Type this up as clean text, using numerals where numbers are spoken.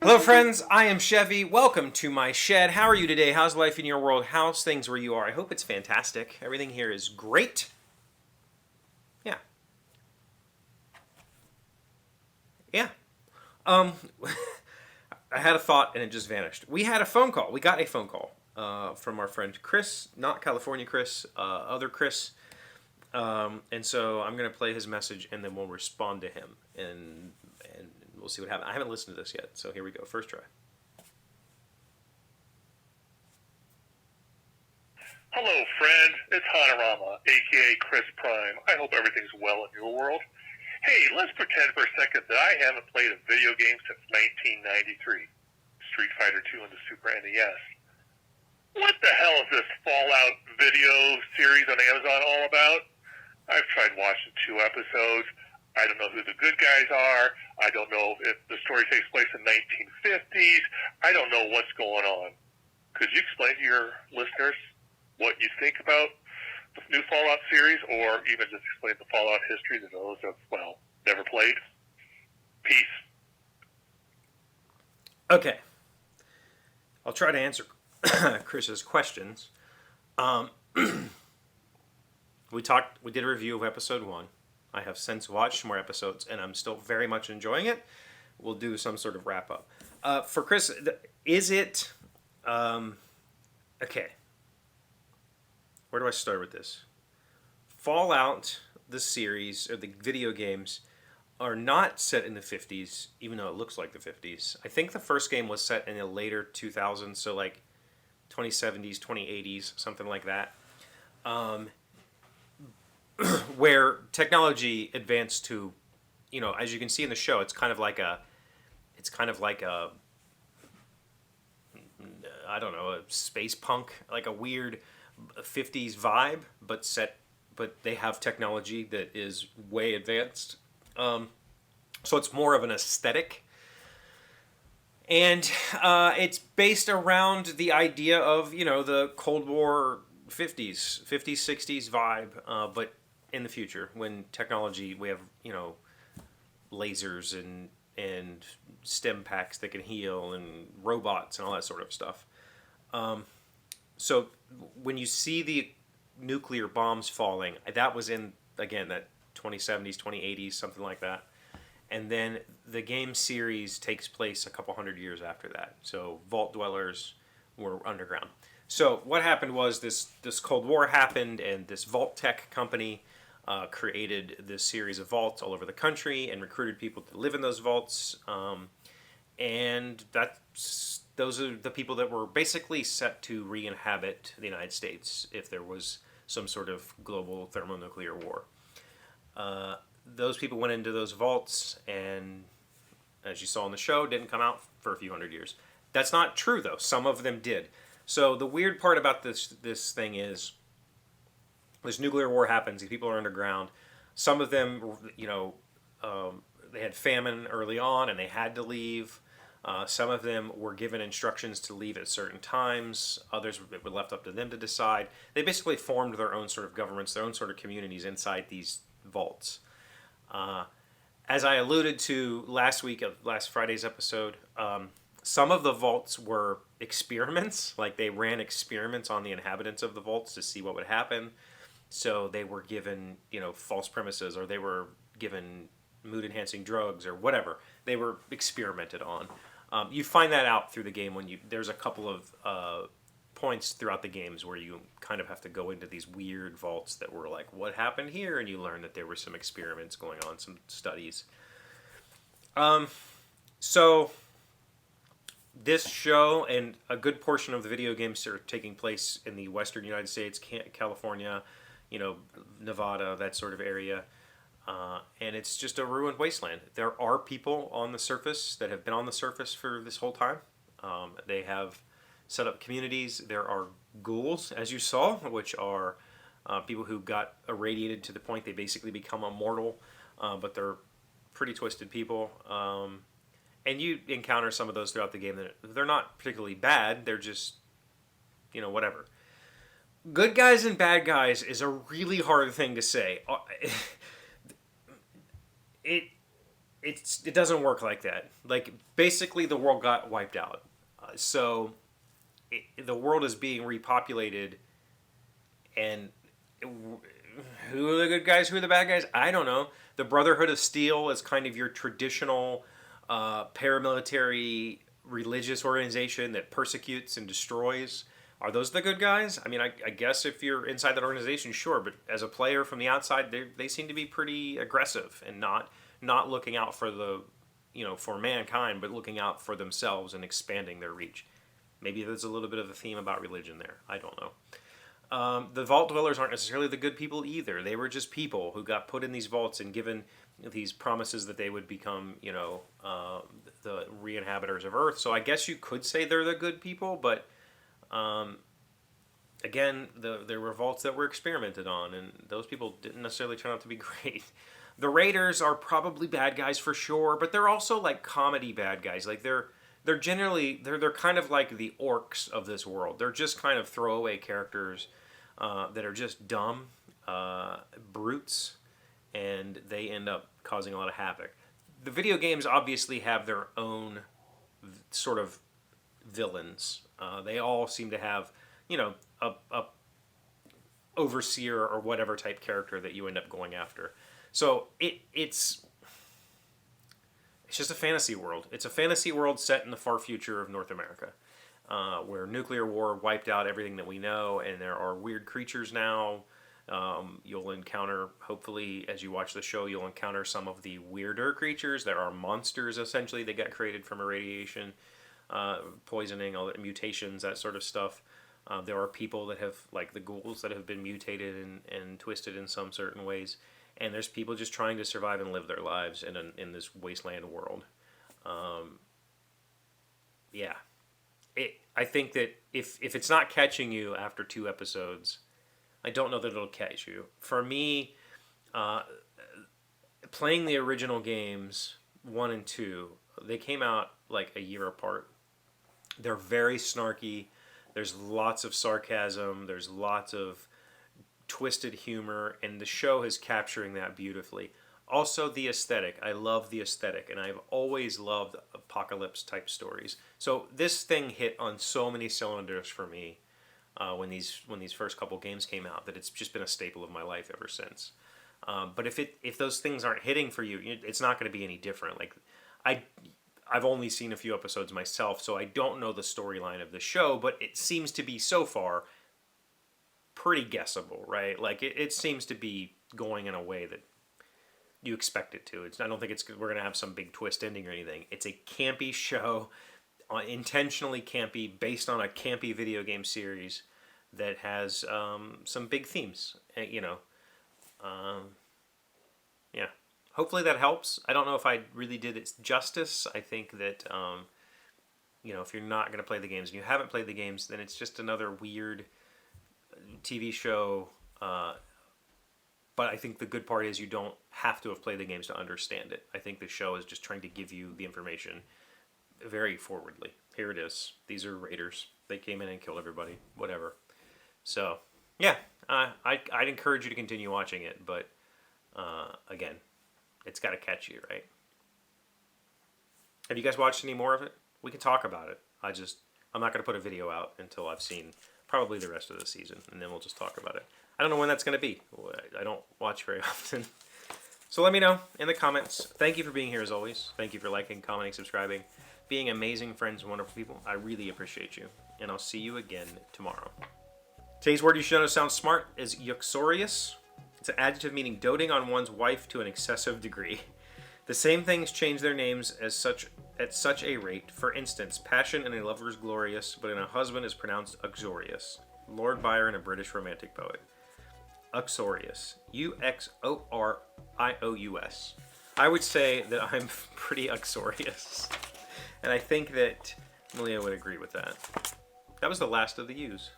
Hello, friends. I am Chevee. Welcome to my shed. How are you today? How's life in your world? How's things where you are? I hope it's fantastic. Everything here is great. Yeah. Yeah. Um, I had a thought and it just vanished. We had a phone call. We got a phone call from our friend Chris, not California Chris, other Chris. And so I'm going to play his message and then we'll respond to him and we'll see what happens. I haven't listened to this yet, so here we go. First try. Hello, friend. It's Hanorama, aka Chris Prime. I hope everything's well in your world. Hey, let's pretend for a second that I haven't played a video game since 1993, Street Fighter 2 on the Super NES. What the hell is this Fallout video series on Amazon all about? I've tried watching 2 episodes. I don't know who the good guys are. I don't know if the story takes place in 1950s. I don't know what's going on. Could you explain to your listeners what you think about the new Fallout series, or even just explain the Fallout history to those that, well, never played? Peace. Okay. I'll try to answer Chris's questions. We did a review of episode 1. I have since watched more episodes, and I'm still very much enjoying it. We'll do some sort of wrap up. For Chris, is it... okay. Where do I start with this? Fallout, the series, or the video games, are not set in the 50s, even though it looks like the 50s. I think the first game was set in the later 2000s, so like 2070s, 2080s, something like that. Where technology advanced to, as you can see in the show, it's kind of like a I don't know, a space punk, like a weird 50s vibe, but they have technology that is way advanced. So it's more of an aesthetic. And it's based around the idea of, the Cold War 50s, 60s vibe, but in the future, when technology, we have, lasers and stem packs that can heal and robots and all that sort of stuff. So when you see the nuclear bombs falling, that was in, again, that 2070s, 2080s, something like that. And then the game series takes place a couple hundred years after that. So vault dwellers were underground. So what happened was this Cold War happened, and this vault tech company created this series of vaults all over the country and recruited people to live in those vaults. And those are the people that were basically set to re-inhabit the United States if there was some sort of global thermonuclear war. Those people went into those vaults, and as you saw in the show, didn't come out for a few hundred years. That's not true, though. Some of them did. So the weird part about this thing is, this nuclear war happens. These people are underground. Some of them, they had famine early on, and they had to leave. Some of them were given instructions to leave at certain times. Others were left up to them to decide. They basically formed their own sort of governments, their own sort of communities inside these vaults. As I alluded to last Friday's episode, some of the vaults were experiments. Like, they ran experiments on the inhabitants of the vaults to see what would happen. So they were given, false premises, or they were given mood-enhancing drugs, or whatever. They were experimented on. You find that out through the game there's a couple of points throughout the games where you kind of have to go into these weird vaults that were like, what happened here? And you learn that there were some experiments going on, some studies. So this show and a good portion of the video games are taking place in the western United States, California, Nevada, that sort of area. And it's just a ruined wasteland. There are people on the surface that have been on the surface for this whole time. They have set up communities. There are ghouls, as you saw, which are people who got irradiated to the point they basically become immortal, but they're pretty twisted people. And you encounter some of those throughout the game. They're not particularly bad. They're just, whatever. Good guys and bad guys is a really hard thing to say. it doesn't work like that. Like basically, the world got wiped out, the world is being repopulated, and who are the good guys? Who are the bad guys? I don't know. The Brotherhood of Steel is kind of your traditional paramilitary religious organization that persecutes and destroys. Are those the good guys? I mean, I guess if you're inside that organization, sure. But as a player from the outside, they seem to be pretty aggressive and not looking out for for mankind, but looking out for themselves and expanding their reach. Maybe there's a little bit of a theme about religion there. I don't know. The vault dwellers aren't necessarily the good people either. They were just people who got put in these vaults and given these promises that they would become, the re-inhabitors of Earth. So I guess you could say they're the good people, but again, there were vaults that were experimented on, and those people didn't necessarily turn out to be great. The Raiders are probably bad guys for sure, but they're also like comedy bad guys. Like they're generally they're kind of like the orcs of this world. They're just kind of throwaway characters that are just dumb brutes, and they end up causing a lot of havoc. The video games obviously have their own sort of villains. They all seem to have, a overseer or whatever type character that you end up going after. So it's just a fantasy world. It's a fantasy world set in the far future of North America, where nuclear war wiped out everything that we know, and there are weird creatures now. You'll encounter, hopefully, as you watch the show, you'll encounter some of the weirder creatures. There are monsters, essentially, that got created from irradiation, poisoning, all the mutations, that sort of stuff. There are people that have, like the ghouls, that have been mutated and twisted in some certain ways. And there's people just trying to survive and live their lives in this wasteland world. I think that if it's not catching you after 2 episodes, I don't know that it'll catch you. For me, playing the original games 1 and 2, they came out like a year apart. They're very snarky. There's lots of sarcasm. There's lots of twisted humor, and the show is capturing that beautifully. Also, the aesthetic. I love the aesthetic, and I've always loved apocalypse type stories. So this thing hit on so many cylinders for me when these first couple games came out, that it's just been a staple of my life ever since. But if those things aren't hitting for you, it's not going to be any different. Like I've only seen a few episodes myself, so I don't know the storyline of the show, but it seems to be so far pretty guessable, right? Like it seems to be going in a way that you expect it to. I don't think we're going to have some big twist ending or anything. It's a campy show, intentionally campy, based on a campy video game series that has some big themes. Yeah. Hopefully that helps. I don't know if I really did it justice. I think that if you're not going to play the games and you haven't played the games, then it's just another weird TV show. But I think the good part is you don't have to have played the games to understand it. I think the show is just trying to give you the information very forwardly. Here it is. These are raiders. They came in and killed everybody. Whatever. So, yeah. I'd encourage you to continue watching it. But, again, it's got to catch you, right? Have you guys watched any more of it? We can talk about it. I'm not going to put a video out until I've seen probably the rest of the season. And then we'll just talk about it. I don't know when that's going to be. I don't watch very often. So let me know in the comments. Thank you for being here as always. Thank you for liking, commenting, subscribing, being amazing friends and wonderful people. I really appreciate you. And I'll see you again tomorrow. Today's word you should know sounds smart is uxorious. It's an adjective meaning doting on one's wife to an excessive degree. The same things change their names at such a rate. For instance, passion in a lover is glorious, but in a husband is pronounced uxorious. Lord Byron, a British romantic poet. Uxorious. Uxorious. I would say that I'm pretty uxorious. And I think that Malia would agree with that. That was the last of the U's.